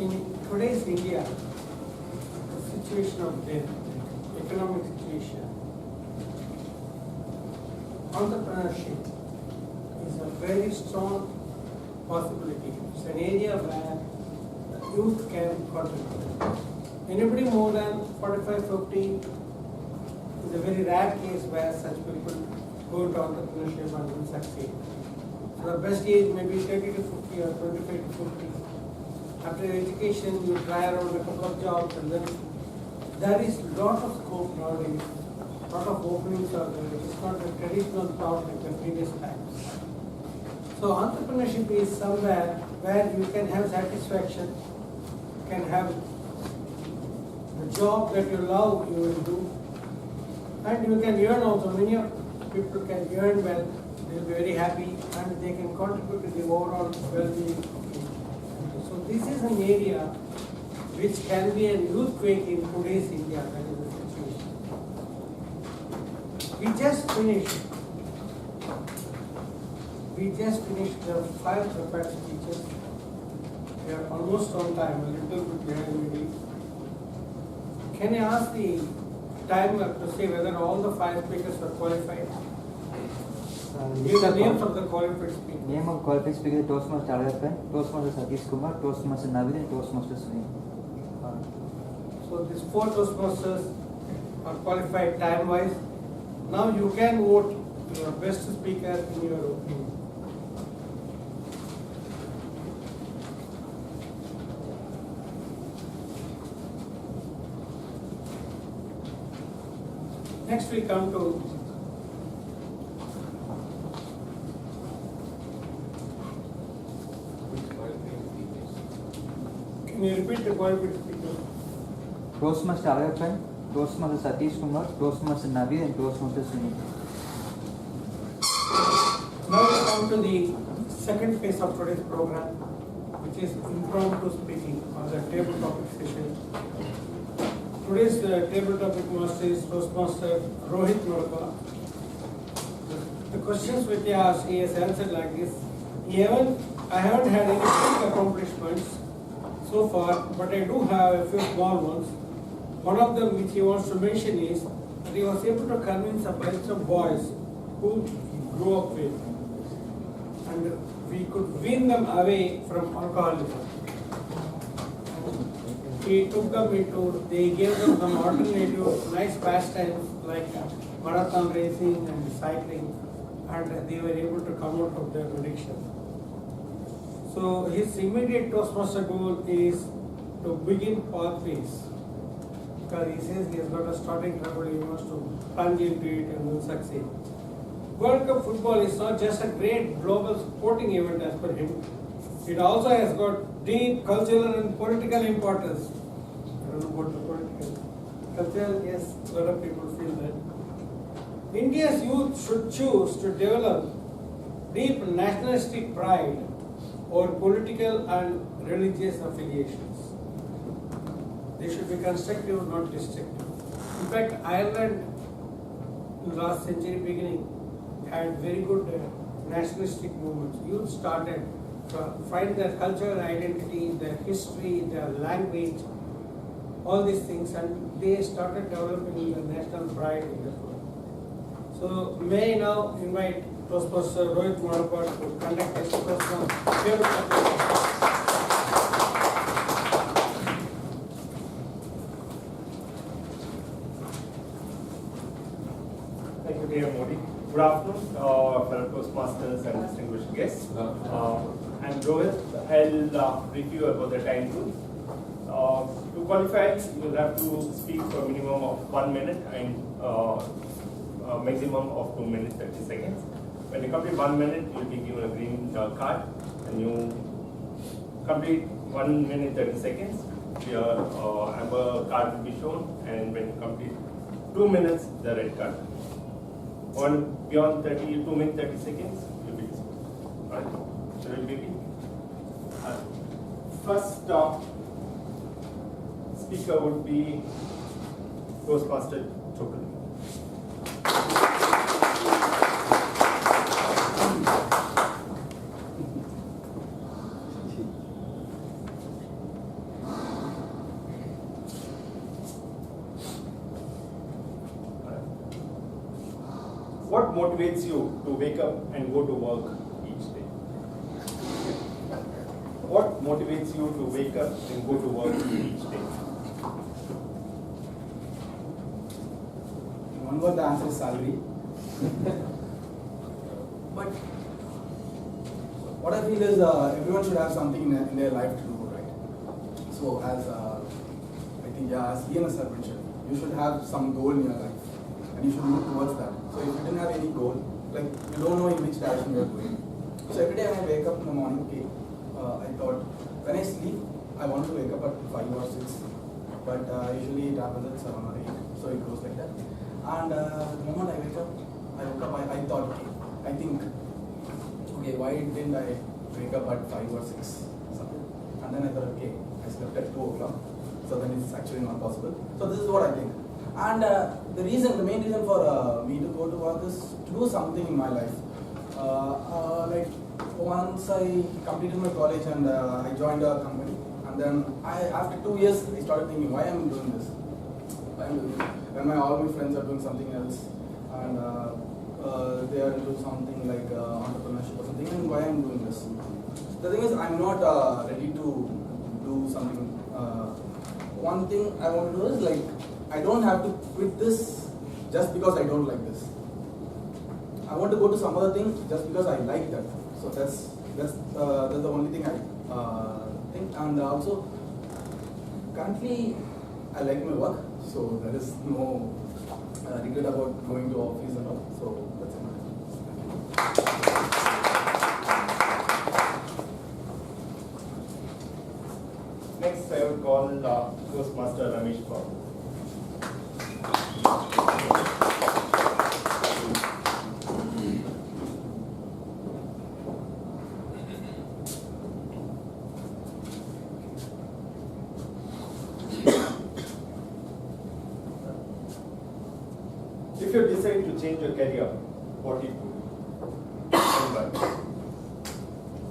in today's India, the situation of the economic situation, entrepreneurship is a very strong possibility. It's an area where youth can contribute. Anybody more than 45, 50 is a very rare case where such people go into entrepreneurship and will succeed. So the best age may be 30 to 50 or 25 to 50. After education, you try around a couple of jobs, and then there is lot of scope nowadays, lot of openings are there. It's not a traditional thought like the previous times. So entrepreneurship is somewhere where you can have satisfaction, can have the job that you love, you will do, and you can earn also. Many of people can earn well, they will be very happy, and they can contribute to the overall well-being. So this is an area which can be a youth quake in today's India. That is the situation. We just finished the 5 prepared speeches. We are almost on time, a little bit behind maybe. Can I ask the timer to say whether all the 5 speakers are qualified? Give the names of the qualified speakers. Name of qualified speaker: Toastmaster Alagappan, Toastmaster Satish Kumar, Toastmaster Navid, and Toastmaster Sunil. So these 4 Toastmasters are qualified time-wise. Now you can vote your best speaker in your opinion. Next we come to can you repeat the qualified speakers? Toastmaster Alagappan, Toastmaster Satish Kumar, Toastmaster Navid, and Toastmaster Sunil. Now we come to the second phase of today's program, which is impromptu speaking or the table topic session. Today's table topic master is Toastmaster Rohit Norka. The questions which he asked, he has answered like this. I haven't had any big accomplishments so far, but I do have a few small ones. One of them which he wants to mention is that he was able to convince a bunch of boys who he grew up with, and we could win them away from alcoholism. He took them into, they gave them some alternative nice pastimes like marathon racing and cycling, and they were able to come out of their addiction. So his immediate Toastmaster goal is to begin pathways, because he says he has got a starting trouble, he wants to plunge into it and will succeed. World Cup football is not just a great global sporting event as per him, it also has got deep cultural and political importance. I don't know about the political. Cultural, yes, a lot of people feel that. India's youth should choose to develop deep nationalistic pride over political and religious affiliations. They should be constructive, not destructive. In fact, Ireland in the last century beginning had very good nationalistic movements. Youth started to find their cultural identity, their history, their language, all these things, and they started developing their national pride in that world. So may I now invite Toastmaster Rohit Norka to conduct his personal favorite. Thank you, dear Modi. Good afternoon, fellow Toastmasters and distinguished guests. I'm Rohit. I'll brief you about the time rules. To qualify, you'll have to speak for a minimum of 1 minute and a maximum of 2 minutes 30 seconds. When you complete 1 minute, you'll be given a green card, and you complete 1 minute 30 seconds, your amber card will be shown, and when you complete 2 minutes, the red card. Beyond 2 minutes 30 seconds, you'll be dismissed. Right? Shall we begin? First speaker would be Toastmaster Chokali. What motivates you to wake up and go to work each day? What motivates you to wake up and go to work each day? One word, the answer is salary. But what I feel is everyone should have something in their life to do, right? So as I think, as Ian has mentioned, you should have some goal in your life and you should move towards that. So if you didn't have any goal, like you don't know in which direction you are going. So every day when I wake up in the morning, okay, I thought when I sleep, I want to wake up at 5 or 6, but usually it happens at 7 or 8, so it goes like that. And the moment I woke up, I thought, okay, I think, okay, why didn't I wake up at 5 or 6? Something. And then I thought, okay, I slept at 2 o'clock, so then it's actually not possible. So this is what I think. And the main reason for me to go to work is to do something in my life. Like once I completed my college and I joined a company, and then after 2 years I started thinking, why am I doing this? Why am I doing this? When all my friends are doing something else, and they are into something like entrepreneurship or something, and why I'm doing this? The thing is, I'm not ready to do something. One thing I want to do is like, I don't have to quit this just because I don't like this. I want to go to some other thing just because I like that. So that's the only thing I think. And also, currently, I like my work, so there is no regret about going to office and all. So that's it. Next, I would call Toastmaster Ramesh Babu. If you decide to change your career, what it would be? And why?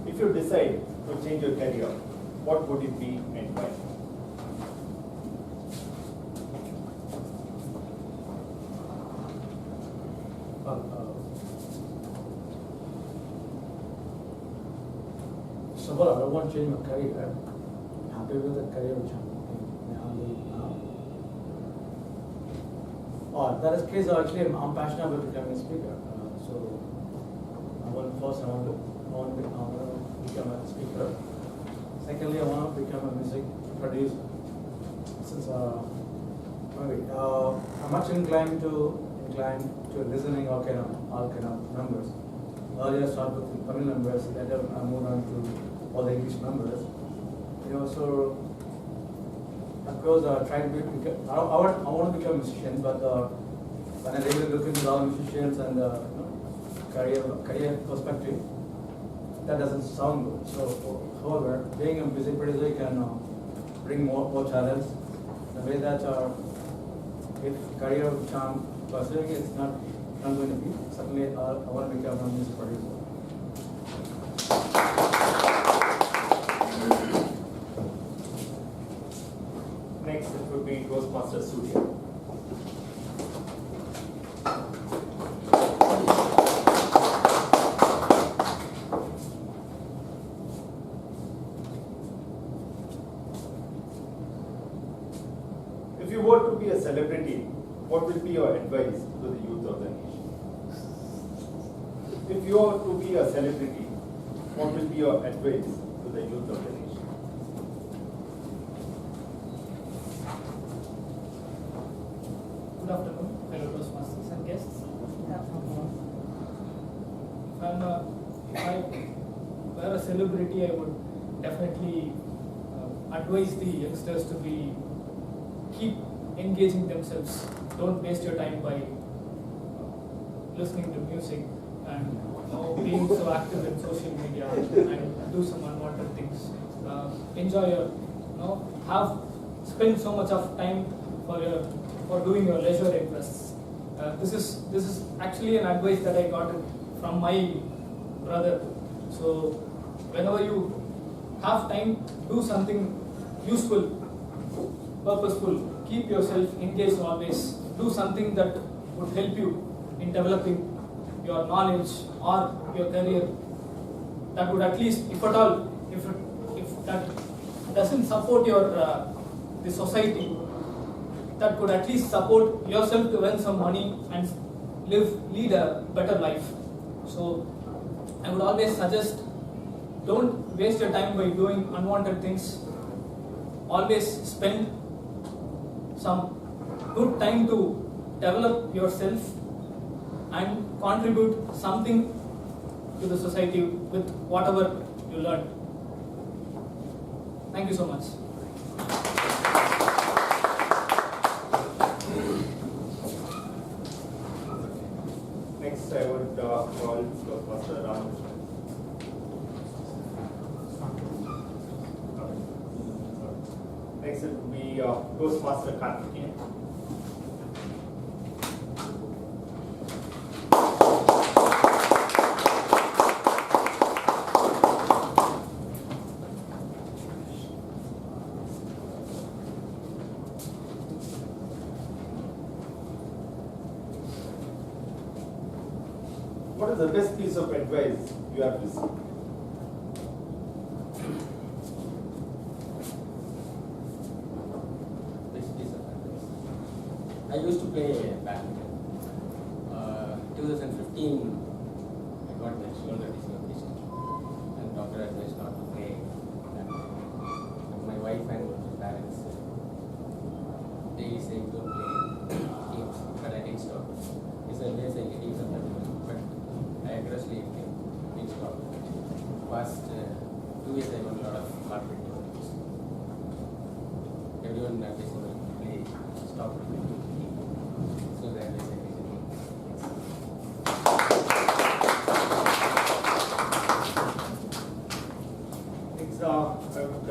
If you decide to change your career, what would it be and why? So well, I don't want to change my career. I'm happy with the career which I'm doing now. That is case actually I'm passionate about becoming a speaker. So I want to become a speaker. Secondly, I want to become a music producer. Since I'm much inclined to listening all kind of numbers. Earlier I started with Tamil numbers, later I moved on to all the English numbers. So of course I want to become a musician, but when I really look into all musicians and career perspective, that doesn't sound good. So however, being a music producer, you can bring more challenge. The way that if career which I'm pursuing is not going to be, certainly I want to become a music producer. Next, it would be Toastmaster Surya. If you were to be a celebrity, what will be your advice to the youth of the nation? If you are to be a celebrity, what will be your advice to the youth of the nation? Good afternoon, fellow Toastmasters and guests. If I were a celebrity, I would definitely advise the youngsters to keep engaging themselves. Don't waste your time by listening to music and being so active in social media and do some unwanted things. Enjoy your, spend so much of time for doing your leisure interests. This is actually an advice that I got from my brother. So whenever you have time, do something useful, purposeful. Keep yourself engaged always. Do something that would help you in developing your knowledge or your career that would at least, if at all, if that doesn't support your the society, that could at least support yourself to earn some money and lead a better life. So I would always suggest, don't waste your time by doing unwanted things. Always spend some good time to develop yourself and contribute something to the society with whatever you learn. Thank you so much. Next, I would call Toastmaster Ram. Next, it would be Toastmaster Karthikeyan. What is the best piece of advice you have received? Best piece of advice. I used to play badminton. 2015, I got my shoulder dislocated, and doctor advised not to play badminton. But my wife and my parents, they say don't play games, but I didn't stop. It's always a piece of advice, but I aggressively didn't stop. Past 2 years, I won a lot of corporate tournaments. Everyone advised me to play, stop playing. So that is everything. Next, I would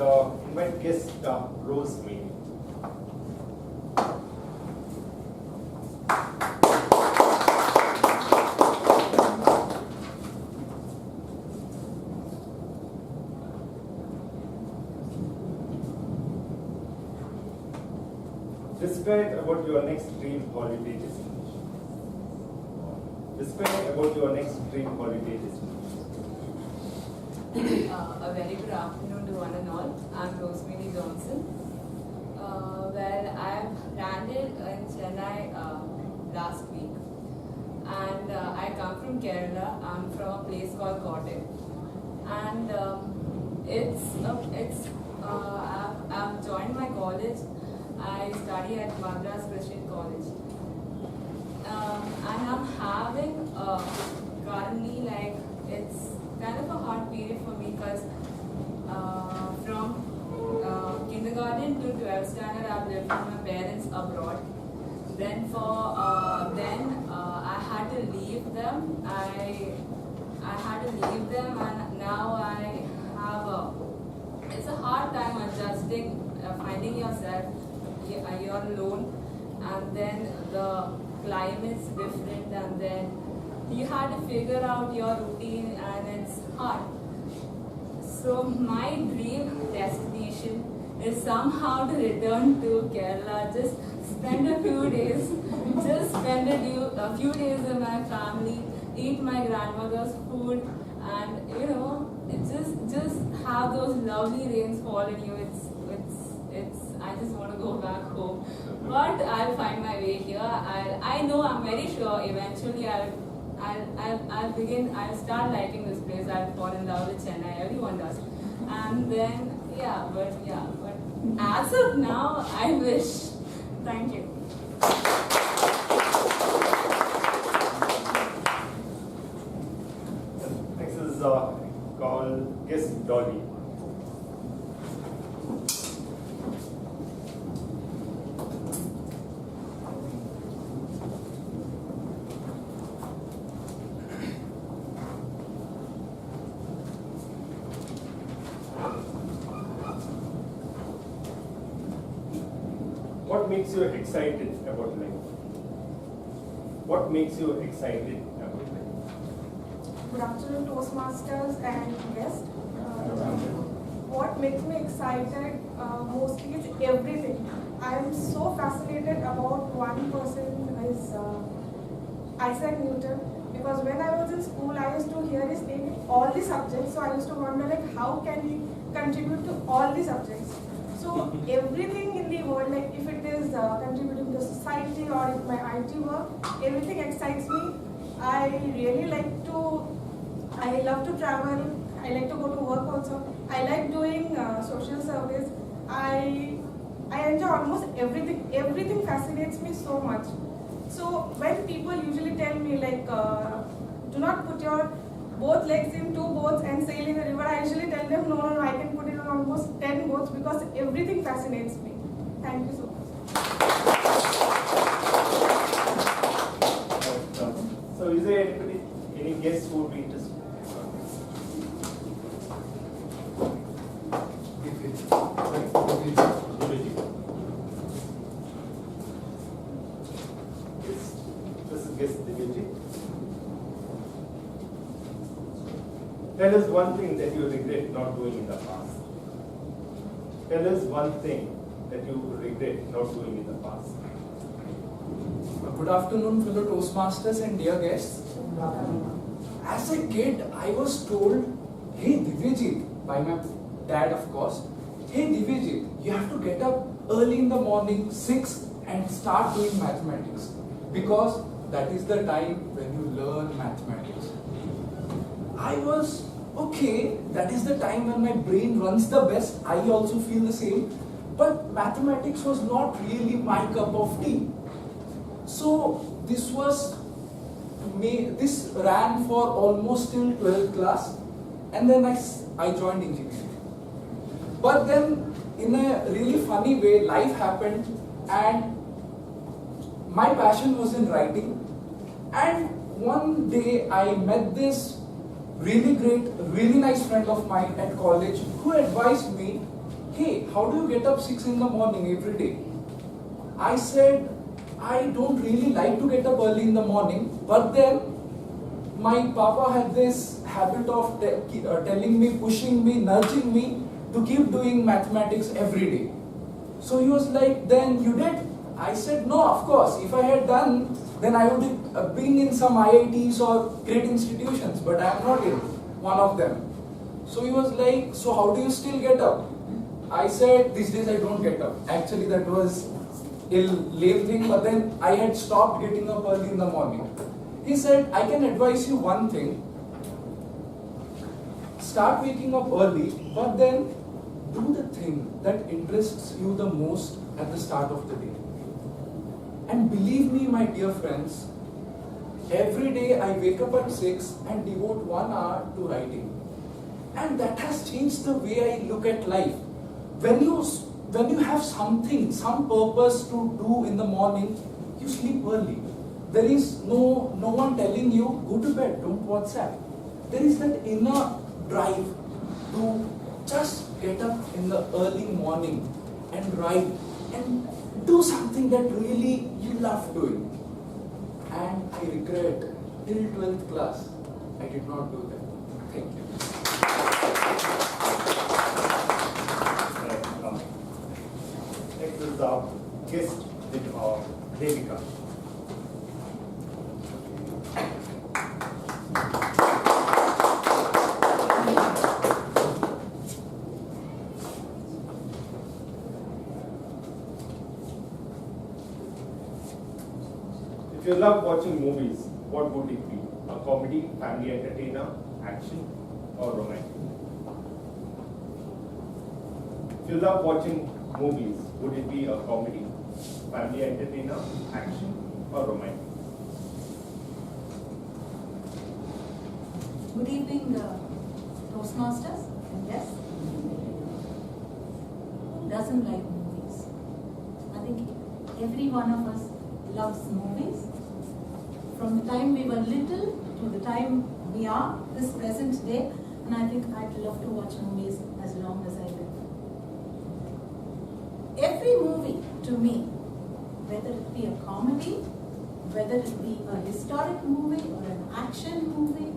invite guest Rose May. Describe about your next dream holiday destination. Describe about your next dream holiday destination. A very good afternoon to one and all. I'm Rosemary Johnson. I've landed in Chennai last week, and I come from Kerala. I'm from a place called Kotte, and I've joined my college. I study at Madras Christian College, and I'm having currently, like, it's kind of a hard period for me because from kindergarten to 12th standard I've lived with my parents abroad. Then I had to leave them. I had to leave them, and now I have it's a hard time adjusting, finding yourself. You're alone, and then the climate's different, and then you had to figure out your routine, and it's hard. So my dream destination is somehow to return to Kerala, just spend a few days, a few days with my family, eat my grandmother's food, and just have those lovely rains fall on you. I just want to go back home, but I'll find my way here. I know, I'm very sure eventually I'll start liking this place. I'll fall in love with Chennai. Everyone does. And then, but as of now, I wish. Thank you. Next is called Guest Dolly. What makes you excited about life? What makes you excited about life? Good afternoon, Toastmasters and guests. What makes me excited mostly is everything. I am so fascinated about one person, is Isaac Newton, Because when I was in school, I used to hear his name in all the subjects. So I used to wonder like how can he contribute to all the subjects. So everything in the world, like if it is contributing to society or if my IT work, everything excites me. I really like to, I love to travel. I like to go to work also. I like doing social service. I enjoy almost everything. Everything fascinates me so much. So when people usually tell me like, do not put your both legs in two boats and sail in a river, I usually tell them no, I can put it on almost 10 boats because everything fascinates me. Thank you so much. So is there anybody, any guests who would be interested? This is guest Divyaji. Tell us one thing that you regret not doing in the past. Tell us one thing that you regret not doing in the past. Good afternoon, fellow Toastmasters and dear guests. As a kid, I was told, hey Divyajit, by my dad of course, hey Divyajit, you have to get up early in the morning, 6, and start doing mathematics. Because that is the time when you learn mathematics. I was, okay, that is the time when my brain runs the best. I also feel the same. But mathematics was not really my cup of tea. So this ran for almost till 12th class, and then I joined engineering. But then in a really funny way, life happened and my passion was in writing. And one day I met this really great, really nice friend of mine at college who advised me, hey, how do you get up 6 in the morning every day? I said, I don't really like to get up early in the morning, but then my papa had this habit of telling me, pushing me, nudging me to keep doing mathematics every day. So he was like, then you did? I said, no, of course. If I had done, then I would have been in some IITs or great institutions, but I am not in one of them. So he was like, so how do you still get up? I said, these days I don't get up. Actually, that was a lame thing, but then I had stopped getting up early in the morning. He said, I can advise you one thing. Start waking up early, but then do the thing that interests you the most at the start of the day. And believe me, my dear friends, every day I wake up at 6 and devote 1 hour to writing. And that has changed the way I look at life. When you have something, some purpose to do in the morning, you sleep early. There is no one telling you, go to bed, don't WhatsApp. There is that inner drive to just get up in the early morning and write and do something that really you love doing. And I regret, till 12th class, I did not do that. Thank you. Next is our guest, Devika. If you love watching movies, what would it be? A comedy, family entertainer, action, or romantic? If you love watching movies, would it be a comedy, family entertainer, action, or romantic? Good evening, Toastmasters and guests. Who doesn't like movies? I think every one of us loves movies. From the time we were little to the time we are this present day, and I think I'd love to watch movies as long as I live. Every movie to me, whether it be a comedy, whether it be a historic movie or an action movie,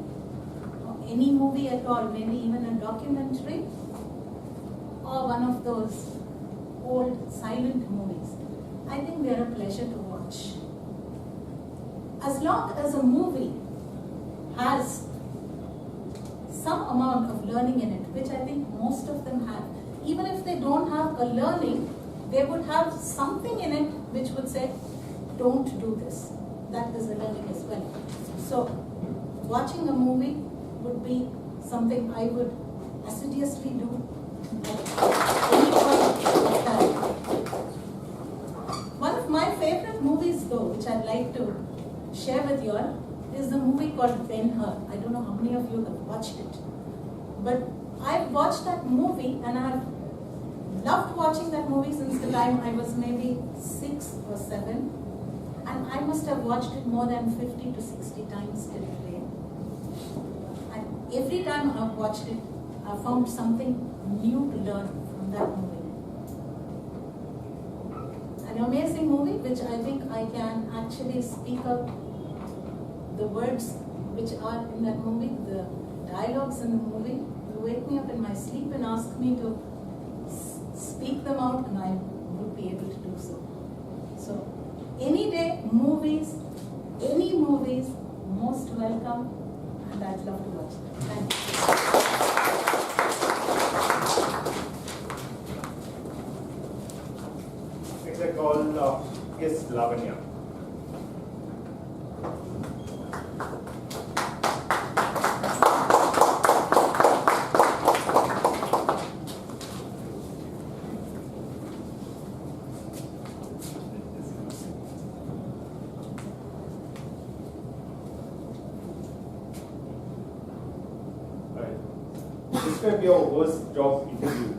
or any movie at all, maybe even a documentary, or one of those old silent movies, I think they're a pleasure to watch. As long as a movie has some amount of learning in it, which I think most of them have. Even if they don't have a learning, they would have something in it which would say, don't do this. That is a learning as well. So, watching a movie would be something I would assiduously do at any point of time. One of my favorite movies though, which I'd like to share with you all, is the movie called Ben-Hur. I don't know how many of you have watched it. But I've watched that movie and I've loved watching that movie since the time I was maybe 6 or 7. And I must have watched it more than 50 to 60 times till today. And every time I've watched it, I've found something new to learn from that movie. An amazing movie which I think I can actually speak out the words which are in that movie, the dialogues in the movie will wake me up in my sleep and ask me to speak them out, and I would be able to do so. So, any day, movies, any movies, most welcome, and I'd love to watch them. Thank you. Next I call guest Lavanya. Describe your worst job interview.